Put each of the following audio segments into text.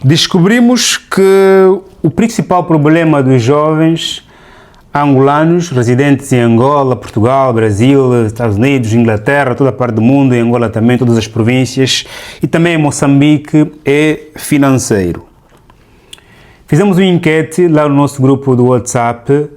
Descobrimos que o principal problema dos jovens angolanos residentes em Angola, Portugal, Brasil, Estados Unidos, Inglaterra, toda a parte do mundo, em Angola também, todas as províncias e também em Moçambique é financeiro. Fizemos uma enquete lá no nosso grupo do WhatsApp,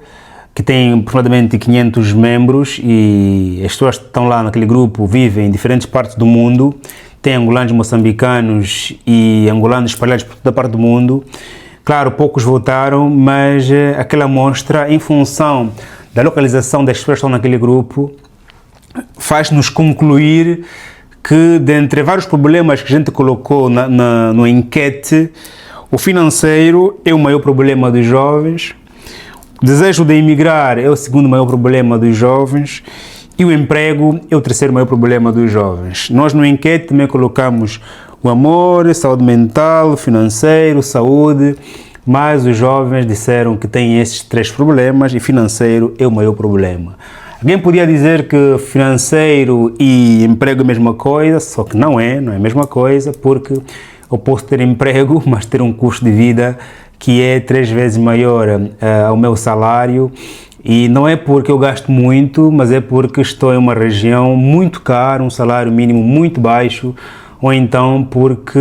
que tem aproximadamente 500 membros e as pessoas que estão lá naquele grupo vivem em diferentes partes do mundo. Tem angolanos, moçambicanos e angolanos espalhados por toda a parte do mundo. Claro, poucos votaram, mas aquela amostra, em função da localização das pessoas que estão naquele grupo, faz-nos concluir que, dentre vários problemas que a gente colocou na enquete, o financeiro é o maior problema dos jovens. O desejo de emigrar é o segundo maior problema dos jovens e o emprego é o terceiro maior problema dos jovens. Nós no enquete também colocamos o amor, saúde mental, financeiro, saúde, mas os jovens disseram que têm esses três problemas e financeiro é o maior problema. Alguém podia dizer que financeiro e emprego é a mesma coisa, só que não é a mesma coisa, porque eu posso ter emprego, mas ter um custo de vida que é 3 vezes maior ao meu salário, e não é porque eu gasto muito, mas é porque estou em uma região muito cara, um salário mínimo muito baixo, ou então porque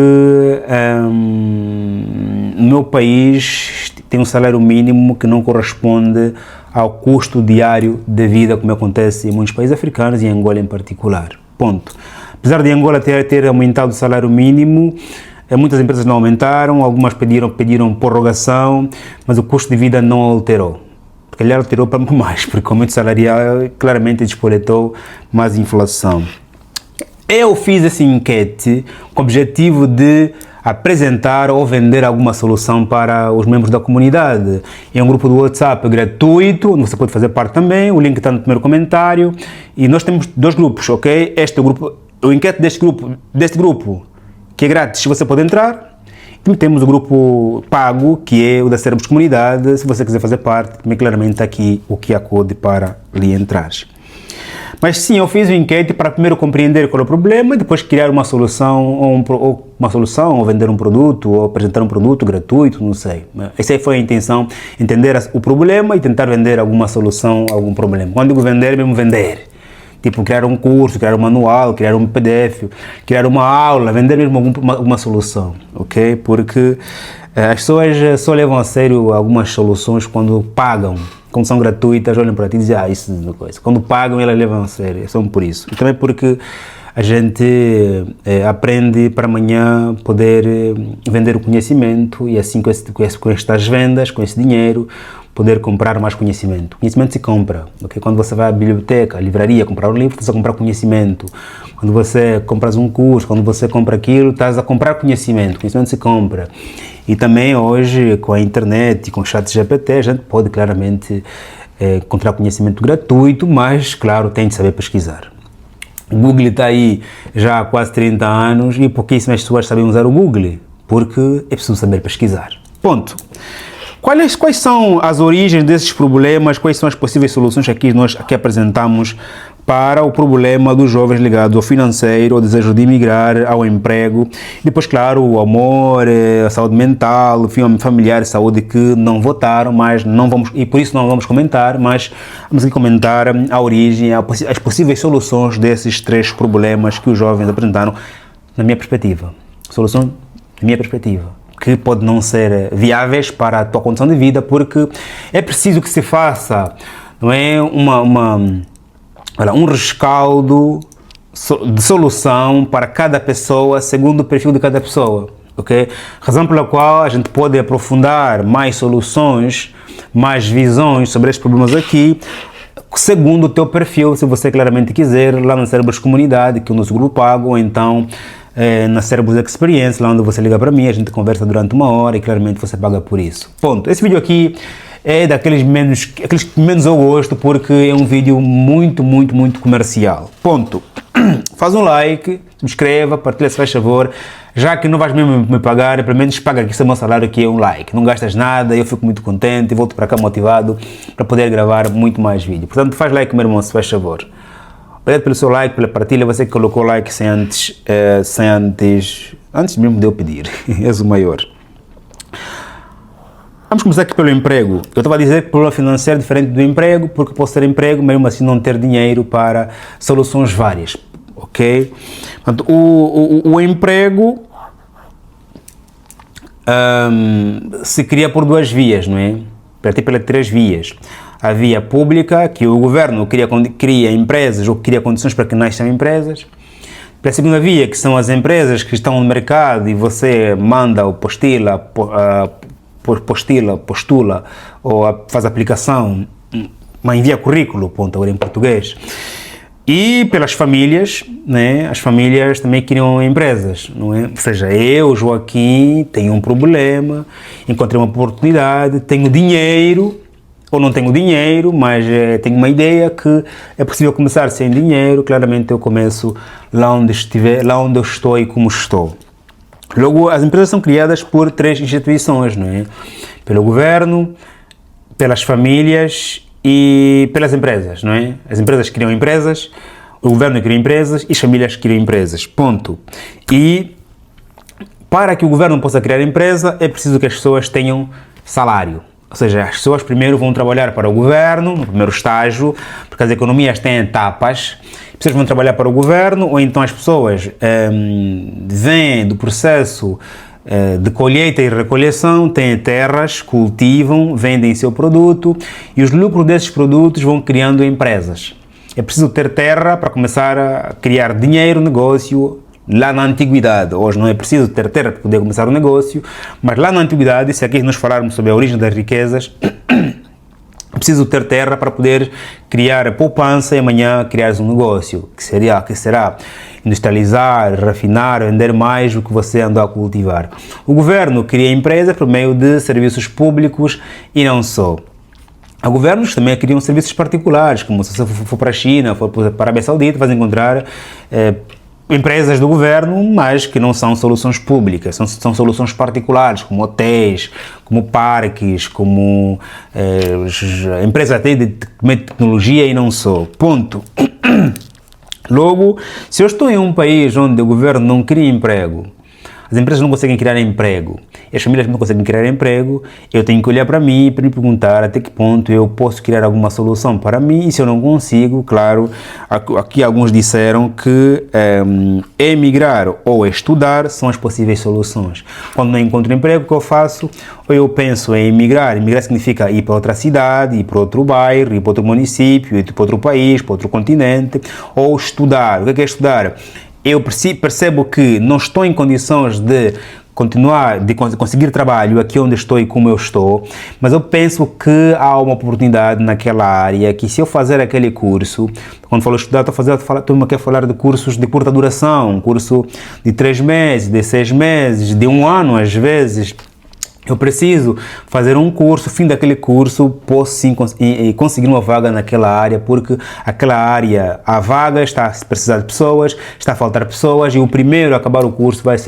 no meu país tem um salário mínimo que não corresponde ao custo diário de vida, como acontece em muitos países africanos e em Angola em particular. Ponto. Apesar de Angola ter aumentado o salário mínimo, muitas empresas não aumentaram, algumas pediram prorrogação, mas o custo de vida não alterou. Porque ele alterou para muito mais, porque o aumento salarial claramente despoletou mais inflação. Eu fiz essa enquete com o objetivo de apresentar ou vender alguma solução para os membros da comunidade. É um grupo do WhatsApp gratuito, onde você pode fazer parte também, o link está no primeiro comentário. E nós temos 2 grupos, ok? Este é o grupo, o enquete deste grupo, que é grátis, você pode entrar. E temos o grupo pago, que é o da Cérebros Comunidade. Se você quiser fazer parte, também claramente está aqui o QR Code para lhe entrar. Mas sim, eu fiz uma enquete para primeiro compreender qual é o problema e depois criar uma solução, ou vender um produto, ou apresentar um produto gratuito, não sei. Essa aí foi a intenção, entender o problema e tentar vender alguma solução a algum problema. Quando digo vender, mesmo vender. Tipo, criar um curso, criar um manual, criar um PDF, criar uma aula, vender mesmo alguma solução, ok? Porque as pessoas só levam a sério algumas soluções quando pagam. Quando são gratuitas, olham para ti e dizem, isso é uma coisa. Quando pagam, elas levam a sério, é só por isso. E também porque a gente aprende para amanhã poder vender o conhecimento e assim com estas vendas, com esse dinheiro, poder comprar mais conhecimento. Conhecimento se compra, ok? Quando você vai à biblioteca, à livraria, comprar um livro, você está a comprar conhecimento. Quando você compras um curso, quando você compra aquilo, estás a comprar conhecimento. Conhecimento se compra. E também hoje, com a internet e com o chat GPT, a gente pode claramente encontrar conhecimento gratuito, mas, claro, tem de saber pesquisar. O Google está aí já há quase 30 anos e pouquíssimas pessoas sabem usar o Google, porque é preciso saber pesquisar. Ponto. Quais são as origens desses problemas, quais são as possíveis soluções que nós aqui apresentamos para o problema dos jovens ligados ao financeiro, ao desejo de emigrar, ao emprego, depois, claro, o amor, a saúde mental, familiar, saúde, que não votaram, mas não vamos, e por isso não vamos comentar, mas vamos aqui comentar a origem, as possíveis soluções desses 3 problemas que os jovens apresentaram, na minha perspectiva. Solução, na minha perspectiva, que pode não ser viáveis para a tua condição de vida, porque é preciso que se faça, não é, um rescaldo de solução para cada pessoa, segundo o perfil de cada pessoa, ok? Razão pela qual a gente pode aprofundar mais soluções, mais visões sobre estes problemas aqui, segundo o teu perfil, se você claramente quiser, lá no Cérebros Comunidade, que é o nosso grupo pago, ou então na Cérebros Experience, lá onde você liga para mim, a gente conversa durante 1 hora e claramente você paga por isso. Ponto. Esse vídeo aqui é aqueles que menos eu gosto, porque é um vídeo muito comercial. Ponto. Faz um like, subscreva, partilha se faz favor. Já que não vais mesmo me pagar, pelo menos paga aqui seu meu salário, que é um like. Não gastas nada, eu fico muito contente e volto para cá motivado para poder gravar muito mais vídeo. Portanto, faz like, meu irmão, se faz favor. Obrigado pelo seu like, pela partilha. Você que colocou like antes mesmo de eu pedir. És o maior. Vamos começar aqui pelo emprego. Eu estava a dizer que o problema financeiro é diferente do emprego, porque posso ter emprego, mesmo assim não ter dinheiro para soluções várias, ok? Portanto, o emprego se cria por duas vias, não é? Pelas três vias. A via pública, que o governo cria empresas ou cria condições para que nasçam empresas. Pela segunda via, que são as empresas que estão no mercado e você manda ou postula ou faz aplicação, mas envia currículo, ponto, agora em português. E pelas famílias, né? As famílias também criam empresas, não é? Ou seja, eu, Joaquim, tenho um problema, encontrei uma oportunidade, tenho dinheiro, ou não tenho dinheiro, mas tenho uma ideia que é possível começar sem dinheiro. Claramente eu começo lá onde eu estou e como estou. Logo, as empresas são criadas por três instituições, não é? Pelo governo, pelas famílias e pelas empresas, não é? As empresas criam empresas, o governo cria empresas e as famílias criam empresas, ponto. E para que o governo possa criar empresa, é preciso que as pessoas tenham salário. Ou seja, as pessoas primeiro vão trabalhar para o governo, no primeiro estágio, porque as economias têm etapas. As pessoas vão trabalhar para o governo, ou então as pessoas vêm do processo de colheita e recolheção, têm terras, cultivam, vendem seu produto e os lucros desses produtos vão criando empresas. É preciso ter terra para começar a criar dinheiro, negócio. Lá na antiguidade, hoje não é preciso ter terra para poder começar um negócio, mas lá na antiguidade, se aqui nós falarmos sobre a origem das riquezas, é preciso ter terra para poder criar poupança e amanhã criar um negócio, que será industrializar, refinar, vender mais do que você andou a cultivar. O governo cria empresas por meio de serviços públicos e não só. Os governos também criam serviços particulares, como se você for para a China, for para a Arábia Saudita, vai encontrar empresas do governo, mas que não são soluções públicas, são soluções particulares, como hotéis, como parques, como empresas até de tecnologia e não só. Ponto. Logo, se eu estou em um país onde o governo não cria emprego, as empresas não conseguem criar emprego, e as famílias não conseguem criar emprego, eu tenho que olhar para mim e me perguntar até que ponto eu posso criar alguma solução para mim, e se eu não consigo, claro, aqui alguns disseram que emigrar ou estudar são as possíveis soluções. Quando não encontro emprego, o que eu faço? Ou eu penso em emigrar. Emigrar significa ir para outra cidade, ir para outro bairro, ir para outro município, ir para outro país, para outro continente, ou estudar. O que é estudar? Eu percebo que não estou em condições de conseguir trabalho aqui onde estou e como eu estou, mas eu penso que há uma oportunidade naquela área que se eu fazer aquele curso, quando falo estudar, estou a falar de cursos de curta duração, um curso de 3 meses, de 6 meses, de 1 ano às vezes. Eu preciso fazer um curso, fim daquele curso, posso sim conseguir uma vaga naquela área, porque aquela área, a vaga está a precisar de pessoas, está a faltar pessoas, e o primeiro a acabar o curso vai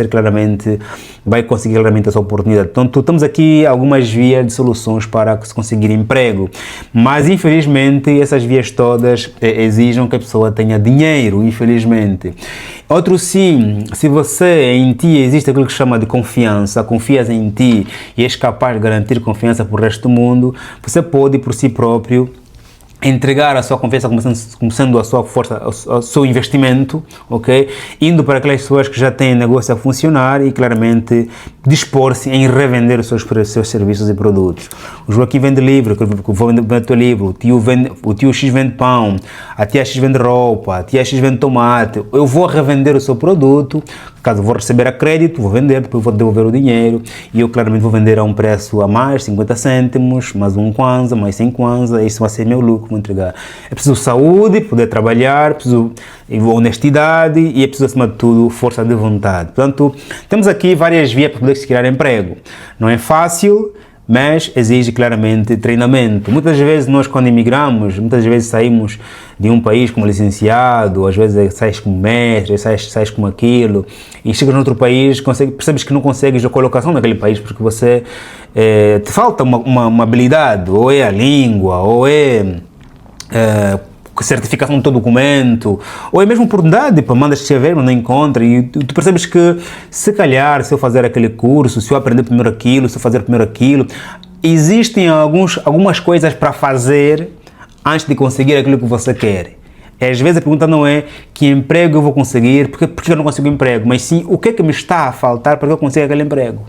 conseguir claramente essa oportunidade. Então, temos aqui algumas vias de soluções para se conseguir emprego, mas infelizmente essas vias todas exigem que a pessoa tenha dinheiro, infelizmente. Outro sim, se em ti existe aquilo que se chama de confiança, confias em ti e és capaz de garantir confiança para o resto do mundo, você pode por si próprio entregar a sua confiança como sendo a sua força, o seu investimento, ok? Indo para aquelas pessoas que já têm negócio a funcionar e claramente dispor-se em revender os seus serviços e produtos. O Joaquim vende livro, eu vou vender o teu livro, o tio X vende pão, a tia X vende roupa, a tia X vende tomate. Eu vou revender o seu produto, caso eu vou receber a crédito, vou vender, depois vou devolver o dinheiro e eu claramente vou vender a um preço a mais, 50 cêntimos, mais um kwanza, mais 100 kwanza, isso vai ser meu lucro, vou entregar. É preciso saúde, poder trabalhar, é preciso honestidade e é preciso, acima de tudo, força de vontade. Portanto, temos aqui várias vias para poder se criar emprego. Não é fácil, mas exige claramente treinamento. Muitas vezes nós, quando emigramos, muitas vezes saímos de um país como licenciado, às vezes sais como mestre, sais como aquilo, e chegas no outro país, percebes que não consegues a colocação naquele país porque você te falta uma habilidade, ou é a língua, ou é certificação do teu documento, ou é mesmo oportunidade, mandas escrever, mas não encontra, e tu percebes que se calhar, se eu fazer aquele curso, se eu aprender primeiro aquilo, se eu fazer primeiro aquilo, existem algumas coisas para fazer antes de conseguir aquilo que você quer. Às vezes a pergunta não é que emprego eu vou conseguir, porque eu não consigo emprego, mas sim o que é que me está a faltar para que eu consiga aquele emprego.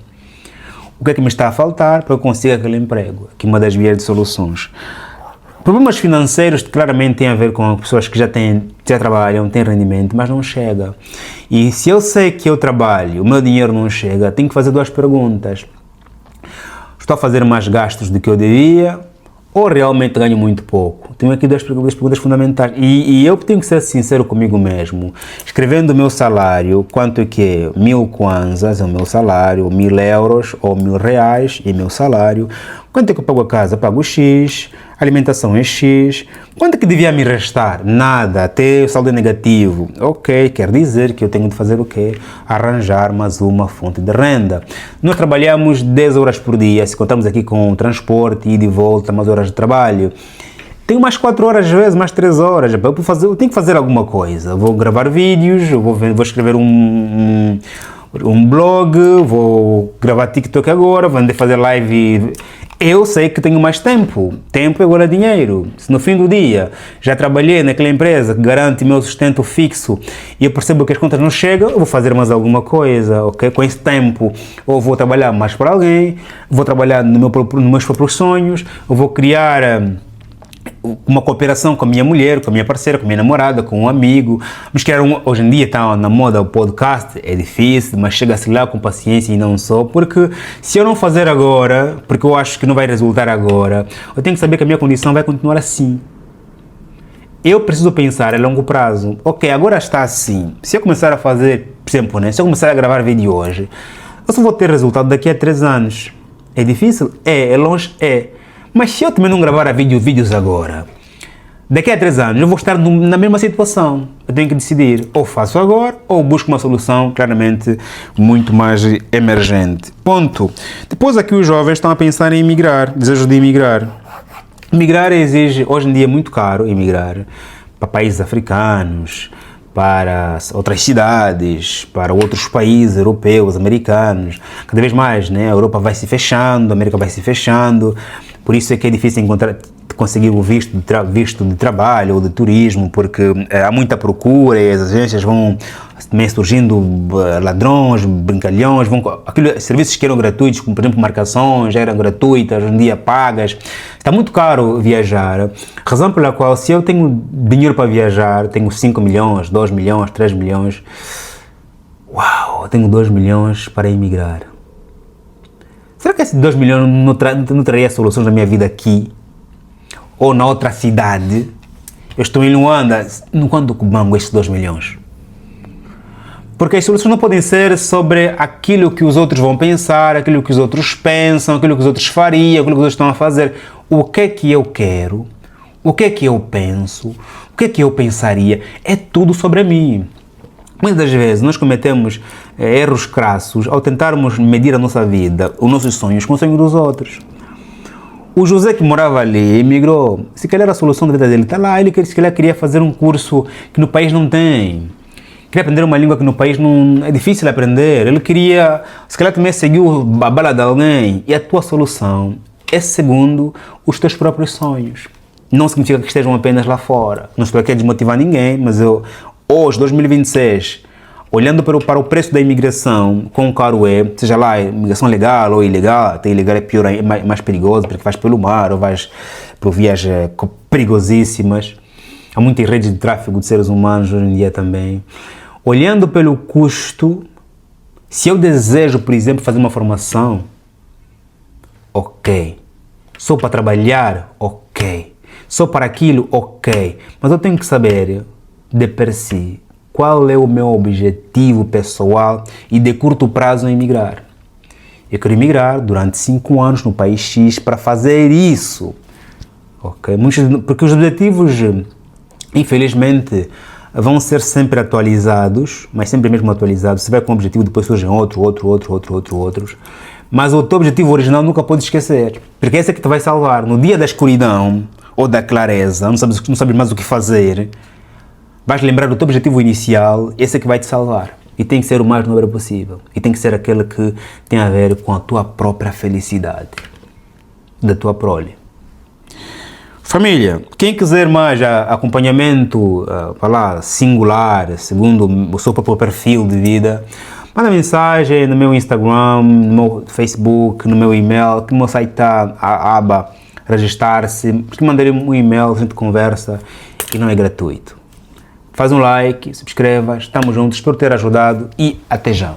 O que é que me está a faltar para que eu consiga aquele emprego? Aqui uma das vias de soluções. Problemas financeiros claramente têm a ver com pessoas que já trabalham, têm rendimento, mas não chega. E se eu sei que eu trabalho, o meu dinheiro não chega, tenho que fazer duas perguntas. Estou a fazer mais gastos do que eu devia ou realmente ganho muito pouco? Tenho aqui duas perguntas fundamentais e eu tenho que ser sincero comigo mesmo. Escrevendo o meu salário, quanto é que é? 1000 kwanzas é o meu salário, 1000 euros ou 1000 reais é meu salário. Quanto é que eu pago a casa? Pago X, a alimentação é X. Quanto é que devia me restar? Nada, até o saldo é negativo. Ok, quer dizer que eu tenho de fazer o quê? Arranjar mais uma fonte de renda. Nós trabalhamos 10 horas por dia, se contamos aqui com transporte, ida e volta, mais horas de trabalho. Tenho mais 4 horas, às vezes, mais 3 horas. Eu tenho que fazer alguma coisa. Vou gravar vídeos, vou escrever um blog, vou gravar TikTok agora, vou fazer live. Eu sei que tenho mais tempo. Tempo é agora dinheiro. Se no fim do dia já trabalhei naquela empresa que garante meu sustento fixo e eu percebo que as contas não chegam, eu vou fazer mais alguma coisa, ok? Com esse tempo, ou vou trabalhar mais para alguém, vou trabalhar nos meus próprios sonhos, eu vou criar uma cooperação com a minha mulher, com a minha parceira, com a minha namorada, com um amigo. Mas hoje em dia está na moda o podcast, é difícil, mas chega-se lá com paciência e não só, porque se eu não fazer agora, porque eu acho que não vai resultar agora, eu tenho que saber que a minha condição vai continuar assim. Eu preciso pensar a longo prazo. Ok, agora está assim. Se eu começar a fazer, por exemplo, né, se eu começar a gravar vídeo hoje, eu só vou ter resultado daqui a 3 anos. É difícil? É longe? É. Mas se eu também não gravar vídeos agora, daqui a 3 anos eu vou estar na mesma situação. Eu tenho que decidir, ou faço agora, ou busco uma solução claramente muito mais emergente. Ponto. Depois aqui os jovens estão a pensar em emigrar, desejo de emigrar. Emigrar exige, hoje em dia é muito caro emigrar para países africanos, para outras cidades, para outros países europeus, americanos. Cada vez mais, né? A Europa vai se fechando, a América vai se fechando. Por isso é que é difícil conseguir o visto de trabalho ou de turismo, porque há muita procura e as agências vão também surgindo ladrões, brincalhões, serviços que eram gratuitos, como por exemplo marcações, já eram gratuitas, hoje em dia pagas. Está muito caro viajar, razão pela qual se eu tenho dinheiro para viajar, tenho 5 milhões, 2 milhões, 3 milhões, uau, eu tenho 2 milhões para emigrar. Será que esses 2 milhões não traria soluções na minha vida aqui? Ou na outra cidade? Eu estou em Luanda, quando banco esses 2 milhões? Porque as soluções não podem ser sobre aquilo que os outros vão pensar, aquilo que os outros pensam, aquilo que os outros fariam, aquilo que os outros estão a fazer. O que é que eu quero? O que é que eu penso? O que é que eu pensaria? É tudo sobre mim. Muitas das vezes nós cometemos erros crassos ao tentarmos medir a nossa vida, os nossos sonhos com os sonhos dos outros. O José que morava ali emigrou, se calhar a solução da vida dele está lá, ele se calhar queria fazer um curso que no país não tem, queria aprender uma língua que no país não é difícil aprender, ele queria, se calhar também seguiu a bala de alguém, e a tua solução é segundo os teus próprios sonhos. Não significa que estejam apenas lá fora, não estou aqui a desmotivar ninguém, mas hoje, 2026, olhando para o preço da imigração, quão caro é, seja lá imigração legal ou ilegal, até ilegal é pior, é mais perigoso, porque vais pelo mar ou vais por vias perigosíssimas. Há muitas redes de tráfico de seres humanos hoje em dia também. Olhando pelo custo, se eu desejo, por exemplo, fazer uma formação, ok. Só para trabalhar, ok. Só para aquilo, ok. Mas eu tenho que saber de per si, qual é o meu objetivo pessoal e de curto prazo em emigrar. Eu quero emigrar durante 5 anos no país X para fazer isso. Okay? Porque os objetivos, infelizmente, vão ser sempre atualizados, mas sempre mesmo atualizados. Você vai com um objetivo, depois surgem outros. Mas o teu objetivo original nunca pode esquecer, porque esse é que te vai salvar. No dia da escuridão ou da clareza, não sabes mais o que fazer, vais lembrar do teu objetivo inicial, esse é que vai te salvar. E tem que ser o mais nobre possível. E tem que ser aquele que tem a ver com a tua própria felicidade. da tua prole. Família, quem quiser mais acompanhamento singular, segundo o seu próprio perfil de vida, manda mensagem no meu Instagram, no meu Facebook, no meu e-mail, que no meu site está a aba registrar-se, mandarei um e-mail, a gente conversa e não é gratuito. Faz um like, subscreva, estamos juntos, espero ter ajudado e até já.